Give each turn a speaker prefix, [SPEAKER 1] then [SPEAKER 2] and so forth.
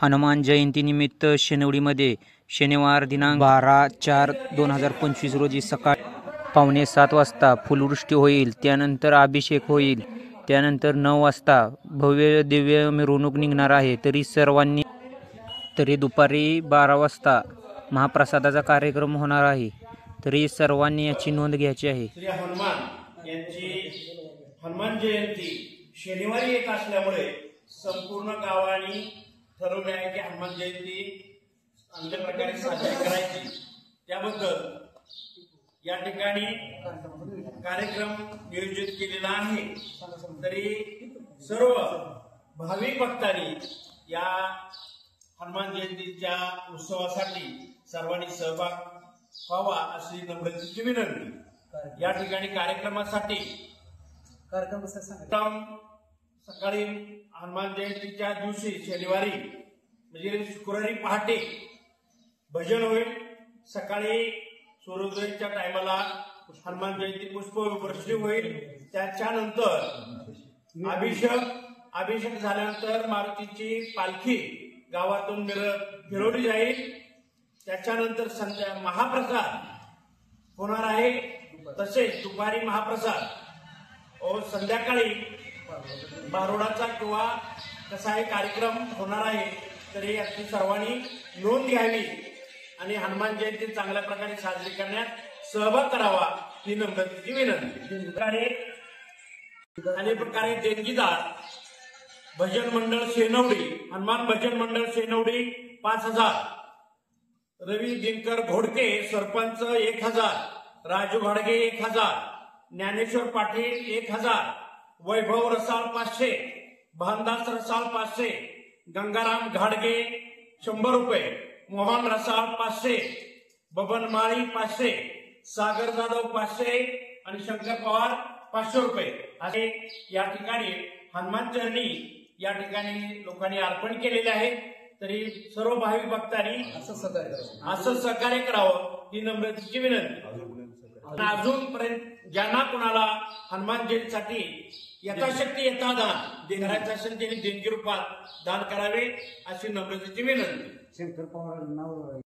[SPEAKER 1] हनुमान जयंतीनिमित्त शेनवडीमध्ये शनिवार दिनांक 12/4/2025 रोजी सकाळी 6:45 वाजता फुलवृष्टी होईल। त्यानंतर अभिषेक होईल। त्यानंतर 9 वाजता भव्य दिव्य मिरवणूक निघणार आहे। तरी दुपारी 12 वाजता महाप्रसादाचा कार्यक्रम होणार आहे। तरी सर्वांनी याची नोंद घ्यायची आहे।
[SPEAKER 2] श्री हनुमान यांची हनुमान जयंती शनिवारी येत असल्यामुळे संपूर्ण गावांनी ठरवले आहे की हनुमान जयंती चांगल्या प्रकारे साजरी करायची। त्याबद्दल या ठिकाणी कार्यक्रम नियोजित केलेला आहे। तरी सर्व भाविक भक्तांनी या हनुमान जयंतीच्या उत्सवासाठी सर्वांनी सहभाग व्हावा अशी नम्रतेची विनंती। या ठिकाणी कार्यक्रमासाठी सकाळी हनुमान जयंतीच्या दिवशी शनिवारी म्हणजे शुक्रवारी पहाटे भजन होईल। सकाळी सूर्योदयाच्या टायमाला हनुमान जयंती पुष्पवृष्टी होईल। त्याच्यानंतर अभिषेक झाल्यानंतर मारुतीची पालखी गावातून फिरवली जाईल। त्याच्यानंतर महाप्रसाद होणार आहे। तसेच दुपारी महाप्रसाद व संध्याकाळी बारोडाचा किंवा कसाही कार्यक्रम होणार आहे। तरी याची सर्वांनी नोंद घ्यावी आणि हनुमान जयंती चांगल्या प्रकारे साजरी करण्यात सहभाग करावा ही नम्रतेची विनंती। अनेक प्रकारे देणगीदार भजन मंडळ शेनवडी, हनुमान भजन मंडळ शेनवडी 5000, रवी दिनकर घोडके सरपंच 1000, राजू घाडगे 1000, ज्ञानेश्वर पाटील 1000, वैभव रसाळ 500, भानदास रसाळ 500, गंगाराम घाडगे 100 रुपये, मोहन रसाळ 500, बबन माळी 500, सागर जाधव 500 आणि शंकर पवार 500 रुपये असे या ठिकाणी हनुमान चरणी या ठिकाणी लोकांनी अर्पण केलेले आहे। तरी सर्व भाविक भक्तांनी असं सहकार्य करावं ही नम्रतेची विनंती। अजूनपर्यंत ज्यांना कुणाला हनुमान जयंतीसाठी यथाशक्ती दान करायचं असेल त्यांनी देणगी रूपात दान करावे अशी नम्रतेची विनंती।